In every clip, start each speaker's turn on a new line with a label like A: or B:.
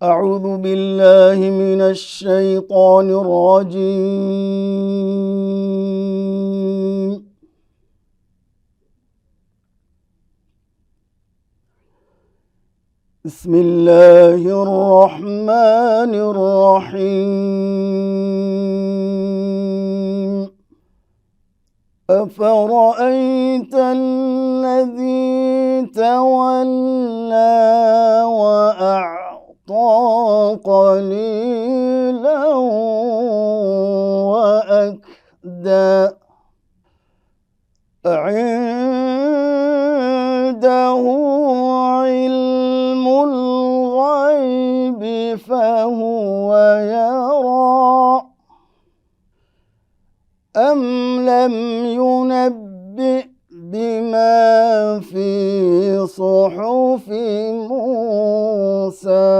A: أعوذ بالله من الشيطان الرجيم بسم الله الرحمن الرحيم أفرأيت الذي تولى وأعطى قليلا وأكدى عنده علم الغيب فهو يرى أم لم ينبئ بما في صحف موسى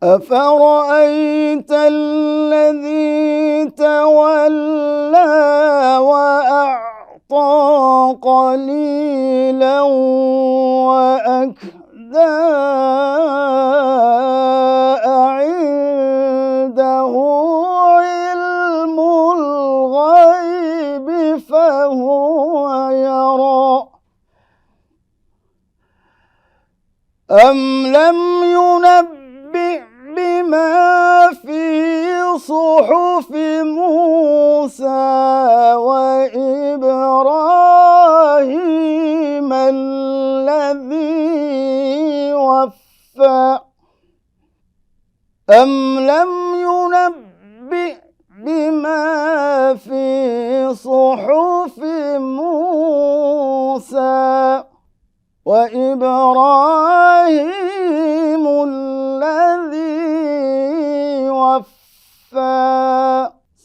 A: أفرأيت الذي تولى وأعطى قليلا وأكدى عنده علم الغيب فهو يرى أم لم ينبئ بما في صحف موسى وإبراهيم الذي وفى أم لم ينبئ بما في صحف موسى وإبراهيم الذي وفى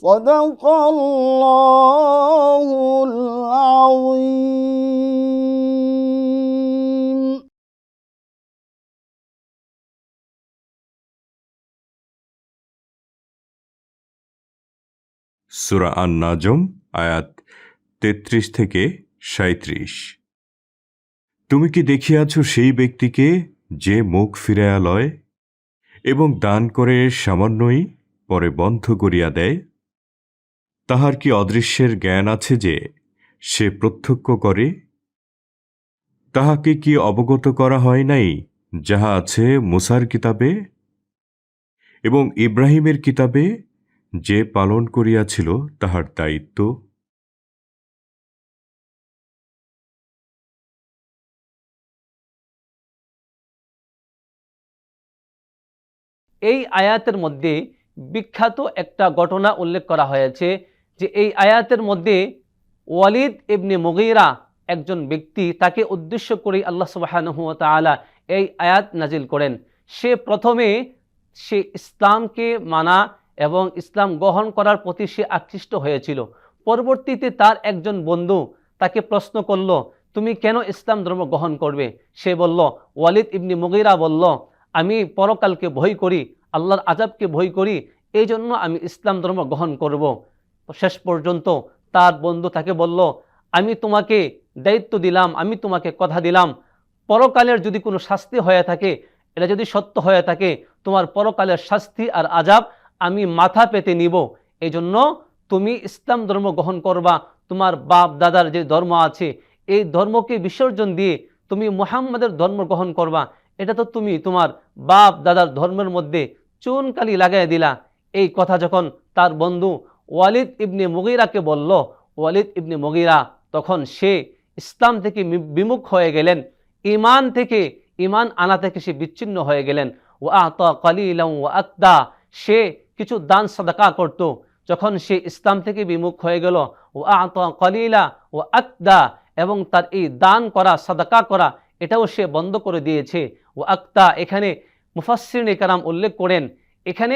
A: صدق الله العظيم
B: সূরা আন-নাজম আয়াত ৩৩ থেকে ৩৭। তুমি কি দেখিয়াছ সেই ব্যক্তিকে যে মুখ ফিরাইয়া লয় এবং দান করে সামান্যই পরে বন্ধ করিয়া দেয়? তাহার কি অদৃশ্যের জ্ঞান আছে যে সে প্রত্যক্ষ করে? তাহাকে কি অবগত করা হয় নাই যাহা আছে মুসার কিতাবে এবং ইব্রাহিমের কিতাবে, যে পালন করিয়াছিল তাহার দায়িত্ব?
C: এই আয়াতের মধ্যে বিখ্যাত একটা ঘটনা উল্লেখ করা হয়েছে যে এই আয়াতের মধ্যে ওয়ালিদ ইবনে মুগীরা একজন ব্যক্তি, তাকে উদ্দেশ্য করে আল্লাহ সুবহানাহু ওয়া তাআলা এই আয়াত নাজিল করেন। সে প্রথমে ইসলামকে মানা এবং ইসলাম গ্রহণ করার প্রতি সে আকৃষ্ট হয়েছিল। পরবর্তীতে তার একজন বন্ধু তাকে প্রশ্ন করল, তুমি কেন ইসলাম ধর্ম গ্রহণ করবে? সে বলল, ওয়ালিদ ইবনে মুগীরা বলল, আমি পরকালকে ভয় করি, আল্লাহর আযাবকে ভয় করি, এই জন্য আমি ইসলাম ধর্ম গ্রহণ করব। শেষ পর্যন্ত তার বন্ধু তাকে বলল, আমি তোমাকে দায়িত্ব দিলাম, আমি তোমাকে কথা দিলাম, পরকালের যদি কোনো শাস্তি হয়ে থাকে, এটা যদি সত্য হয়ে থাকে, তোমার পরকালের শাস্তি আর আযাব আমি মাথা পেতে নিব। এই জন্য তুমি ইসলাম ধর্ম গ্রহণ করবা, তোমার বাপ দাদার যে ধর্ম আছে এই ধর্মকে বিসর্জন দিয়ে তুমি মুহাম্মাদের ধর্ম গ্রহণ করবা। এটা তো তুমি তোমার বাপ দাদার ধর্মের মধ্যে চুনকালি লাগাই দিলা। এই কথা যখন তার বন্ধু ওয়ালিদ ইবনে মুগীরাকে বলল, ওয়ালিদ ইবনে মুগীরা তখন সে ইসলাম থেকে বিমুখ হয়ে গেলেন, ঈমান আনা থেকে সে বিচ্ছিন্ন হয়ে গেলেন। ওয়া আতা কালিলান ওয়া আকদা, সে কিছু দান সাদাকা করত। যখন সে ইসলাম থেকে বিমুখ হয়ে গেল, ওয়া আতা কালিলা ওয়া আকদা, এবং তার এই দান করা সাদাকা করা এটাও সে বন্ধ করে দিয়েছে। ও আকতা, এখানে মুফাসসিরিনে কেরাম উল্লেখ করেন এখানে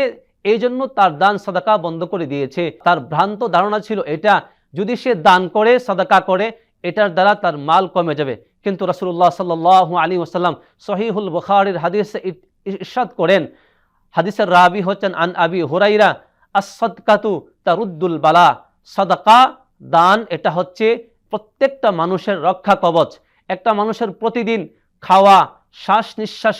C: এই জন্য তার দান সাদাকা বন্ধ করে দিয়েছে। তার ভ্রান্ত ধারণা ছিল এটা, যদি সে দান করে সাদাকা করে এটার দ্বারা তার মাল কমে যাবে। কিন্তু রাসূলুল্লাহ সাল্লাল্লাহু আলাইহি ওয়াসাল্লাম সহিহুল বুখারীর হাদিসে ইরশাদ করেন, হাদিসের রাবি হচ্ছেন আন আবি হুরাইরা, আস-সাদকাতু তারুদ্দুল বালা, সাদাকা দান এটা হচ্ছে প্রত্যেকটা মানুষের রক্ষা কবচ। একটা মানুষের প্রতিদিন খাওয়া, শ্বাস নিঃশ্বাস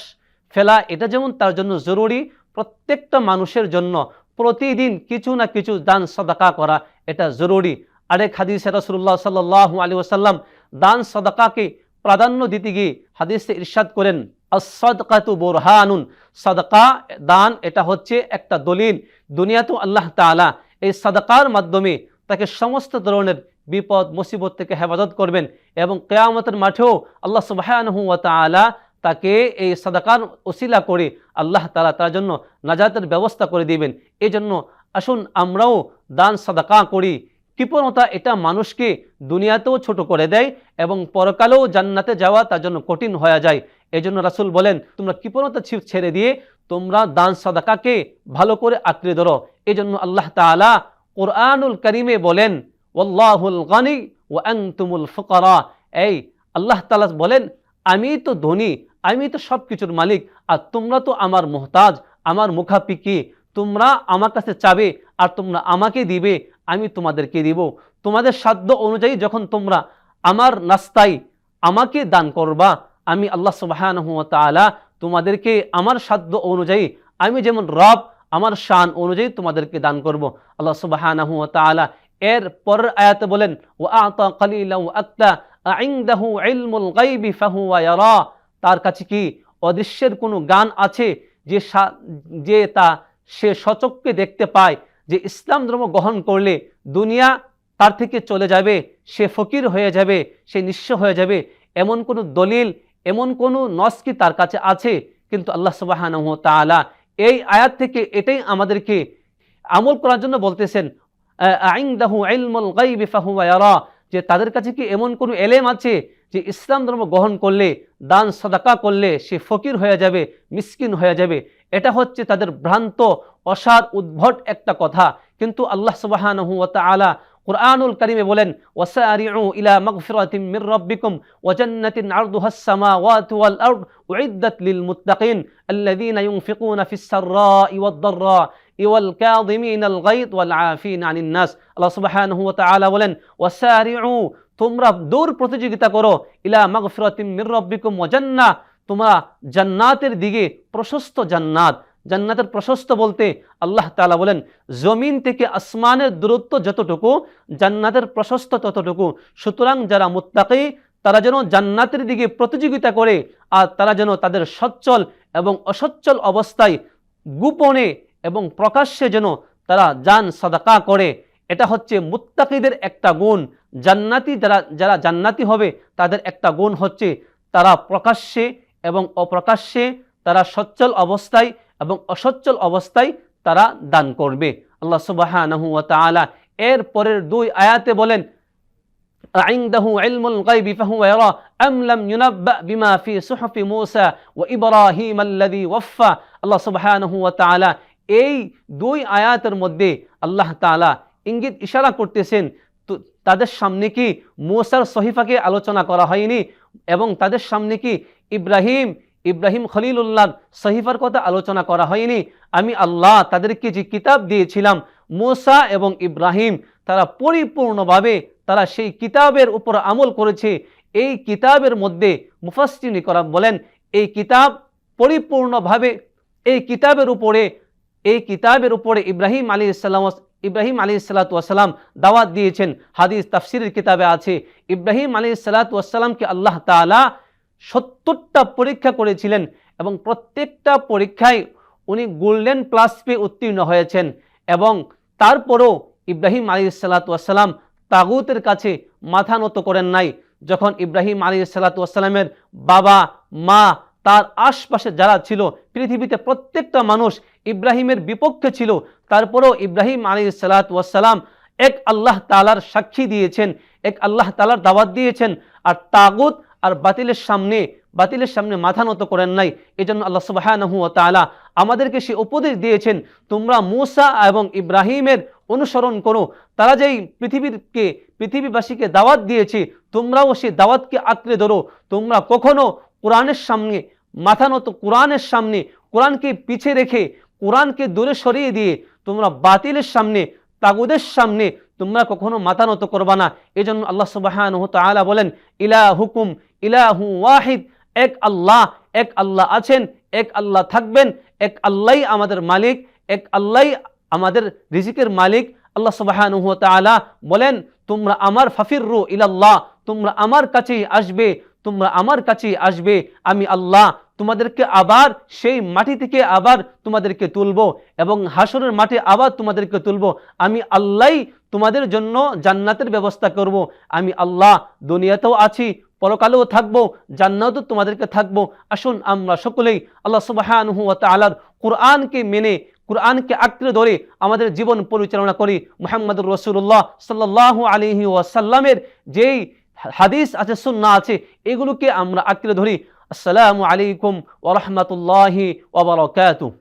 C: ফেলা এটা যেমন তার জন্য জরুরি, প্রত্যেকটা মানুষের জন্য প্রতিদিন কিছু না কিছু দান সাদাকা করা এটা জরুরি। আরেক হাদিসে রাসূলুল্লাহ সাল্লাল্লাহু আলাইহি ওয়াসাল্লাম দান সাদাকাকে প্রাধান্য দিতে গিয়ে হাদিসে ইরশাদ করেন, আস-সাদকাতু বুরহানুন, সাদাকা দান এটা হচ্ছে একটা দলিল। দুনিয়াতেও আল্লাহ তাআলা এই সাদাকার মাধ্যমে তাকে সমস্ত ধরনের বিপদ মুসিবত থেকে হেফাজত করবেন এবং কিয়ামতের মাঠেও আল্লাহ সুবহানাহু ওয়া তাআলা তাকে এই সাদাকার ওসিলা করে আল্লাহ তাআলা তার জন্য নাজাতের ব্যবস্থা করে দিবেন। এই জন্য আসুন আমরাও দান সাদাকা করি। কৃপণতা এটা মানুষকে দুনিয়াতেও ছোট করে দেয় এবং পরকালেও জান্নাতে যাওয়া তার জন্য কঠিন হয়ে যায়। এই জন্য রাসূল বলেন, তোমরা কৃপণতা ছেড়ে দিয়ে তোমরা দান সাদাকাকে ভালো করে আঁকড়ে ধরো। এই জন্য আল্লাহ তাআলা কুরআনুল কারীমে বলেন, ওয়াল্লাহুল গানি ওয়া আনতুমুল ফুকারা, এই আল্লাহ তাআলা বলেন আমি তো ধনী, আমি তো সব কিছুর মালিক, আর তোমরা তো আমার মুহতাজ, আমার মুখাপিকি। তোমরা আমার কাছে চাবে আর তোমরা আমাকে দিবে, আমি তোমাদেরকে দিব। তোমাদের সাধ্য অনুযায়ী যখন তোমরা আমার রাস্তায় আমাকে দান করবা, আমি আল্লাহ সুবহানাহু ওয়া তাআলা তোমাদেরকে আমার সাধ্য অনুযায়ী, আমি যেমন রব আমার শান অনুযায়ী তোমাদেরকে দান করব। আল্লাহ সুবহানাহু ওয়া তাআলা এর পরের আয়াতে বলেন, ওয়া আতা কালিলা ওয়া আকতা আইনদাহু ইলমুল গায়বি ফাহুয়া ইয়ারা, তার কাছে কি অদৃশ্যের কোনো জ্ঞান আছে যে তা সে সচক্ষে দেখতে পায় যে ইসলাম ধর্ম গ্রহণ করলে দুনিয়া তার থেকে চলে যাবে, সে ফকির হয়ে যাবে, সে নিঃস্ব হয়ে যাবে, এমন কোনো দলিল, এমন কোনো নস কি তার কাছে আছে? কিন্তু আল্লাহ সুবহানাহু ওয়া তাআলা এই আয়াত থেকে এটাই আমাদেরকে আমল করার জন্য বলতেছেন, আইনদাহু ইলমুল গায়বি ফাহুয়া ইয়ারা, যে তাদের কাছে কি এমন কোনো এলেম আছে যে ইসলাম ধর্ম গ্রহণ করলে, দান সাদাকা করলে সে ফকির হয়ে যাবে, মিসকিন হয়ে যাবে। এটা হচ্ছে তাদের ভ্রান্ত অসার উদ্ভট একটা কথা। কিন্তু আল্লাহ সুবহানাহু ওয়া তাআলা কুরআনুল কারীমে বলেন, ওয়াসারিউ ইলা মাগফিরাতিম মির রাব্বিকুম ওয়া জান্নাতিন আরদুহাস সামাওয়াতু ওয়াল আরদ উইদ্দাত লিল মুত্তাকিন আল্লাযীনা ইউনফিকুনা ফিস সাররাই ওয়াদ দাররা ওয়াল কাযিমিনাল গায়দ ওয়াল আফিনা আনিন নাস। আল্লাহ সুবহানাহু ওয়া তাআলা বলেন, ওয়াসারিউ, তোমরা দৌড় প্রতিযোগিতা করো, ইলা মাগফিরাতিম মির রাব্বিকুম ওয়া জান্নাহ, তোমরা জান্নাতের দিকে, প্রশস্ত জান্নাত। জান্নাতের প্রশস্ত বলতে আল্লাহ তাআলা বলেন জমিন থেকে আসমানের দূরত্ব যতটুকু, জান্নাতের প্রশস্ত ততটুকু। সুতরাং যারা মুত্তাকি তারা যেন জান্নাতের দিকে প্রতিযোগিতা করে, আর তারা যেন তাদের সচ্ছল এবং অসচ্ছল অবস্থায় গোপনে এবং প্রকাশ্যে যেন তারা দান সাদাকা করে। এটা হচ্ছে মুত্তাকিদের একটা গুণ। জান্নাতি যারা জান্নাতি হবে তাদের একটা গুণ হচ্ছে তারা প্রকাশ্যে এবং অপ্রকাশ্যে, তারা সচ্ছল অবস্থায় এবং অসচ্ছল অবস্থায় তারা দান করবে। আল্লাহ সুবহানাহু ওয়া তাআলা এর পরের দুই আয়াতে বলেন, আইনদাহু ইলমুল গায়বি ফাহুয়া ইয়ারা আম লাম ইউনাব্বা বিমা ফি সুহুফি মূসা ওয়া ইব্রাহিম আল্লাযী ওয়াফা। আল্লাহ সুবহানাহু ওয়া তাআলা এই দুই আয়াতের মধ্যে আল্লাহ তাআলা ইঙ্গিত ইশারা করতেছেন, তাদের সামনে কি মূসার সহিফাকে আলোচনা করা হয়নি এবং তাদের সামনে কি ইব্রাহিম খলিলুল্লাহ সহিফার কথা আলোচনা করা হয়নি? আমি আল্লাহ তাদেরকে যে কিতাব দিয়েছিলাম, মূসা এবং ইব্রাহিম তারা পরিপূর্ণভাবে তারা সেই কিতাবের উপর আমল করেছে। এই কিতাবের মধ্যে মুফাসসিরিন কিরাম বলেন এই কিতাব পরিপূর্ণভাবে এই কিতাবের উপরে ইব্রাহিম আলাইহিস সালাতু ওয়াস সালাম দাওয়াত দিয়েছেন। হাদিস তাফসীরের কিতাবে আছে ইব্রাহিম আলাইহিস সালাতু ওয়াস সালামকে আল্লাহ তাআলা 70টা পরীক্ষা করেছিলেন এবং প্রত্যেকটা পরীক্ষায় উনি গোল্ডেন প্লাস পেয়ে উত্তীর্ণ হয়েছেন। এবং তারপরও ইব্রাহিম আলাইহিস সালাতু ওয়াস সালাম তাগুতের কাছে মাথা নত করেন নাই। যখন ইব্রাহিম আলাইহিস সালাতু ওয়াস সালামের বাবা মা, তার আশপাশে যারা ছিল, পৃথিবীতে প্রত্যেকটা মানুষ ইব্রাহিমের বিপক্ষে ছিল, তারপরেও ইব্রাহিম আলাইহিস সালাতু ওয়াস সালাম এক আল্লাহ তাআলার সাক্ষী দিয়েছেন, এক আল্লাহ তাআলার দাওয়াত দিয়েছেন, আর তাগুত আর বাতিলের সামনে মাথা নত করেন নাই। এজন্য আল্লাহ সুবহানাহু ওয়া তাআলা আমাদেরকে সে উপদেশ দিয়েছেন, তোমরা মূসা এবং ইব্রাহিমের অনুসরণ করো। তারা যেই পৃথিবীবাসীকে দাওয়াত দিয়েছে, তোমরাও সেই দাওয়াতকে আঁকড়ে ধরো। তোমরা কখনো কোরআনের সামনে মাথা নত, কোরআনকে পিছে রেখে, কোরআনকে দূরে সরিয়ে দিয়ে তোমরা বাতিলের সামনে, তাগুদের সামনে তোমরা কখনো মাথা নত করবা না। এজন্য আল্লাহ সুবহানাহু ওয়া তাআলা বলেন ইলাহুকুম ইলাহু ওয়াহিদ, এক আল্লাহ, এক আল্লাহ আছেন, এক আল্লাহ থাকবেন, এক আল্লাহই আমাদের মালিক, এক আল্লাহই আমাদের রিজিকের মালিক। আল্লাহ সুবহানাহু ওয়া তাআলা বলেন, তোমরা আমার ফাফিররু ইলাল্লাহ, তোমরা আমার কাছেই আসবে, তোমরা আমার কাছেই আসবে। আমি আল্লাহ তোমাদেরকে আবার সেই মাটি থেকে আবার তোমাদেরকে তুলবো এবং হাসরের মাঠে আবার তোমাদেরকে তুলবো। আমি আল্লাহই তোমাদের জন্য জান্নাতের ব্যবস্থা করব। আমি আল্লাহ দুনিয়াতেও আছি, পরকালেও থাকবো, জান্নাতেও তোমাদেরকে থাকবো। আসুন আমরা সকলেই আল্লাহ সুবহানাহু ওয়া তাআলার কোরআনকে মেনে, কোরআনকে আঁকড়ে ধরে আমাদের জীবন পরিচালনা করি। মুহাম্মদুর রাসূলুল্লাহ সাল্লাল্লাহু আলাইহি ওয়াসাল্লামের যেই হাদিস আছে, সুন্নাহ আছে, এগুলোকে আমরা আঁকড়ে ধরি। আসসালামু আলাইকুম ওয়া রাহমাতুল্লাহি ওয়া বারাকাতুহু।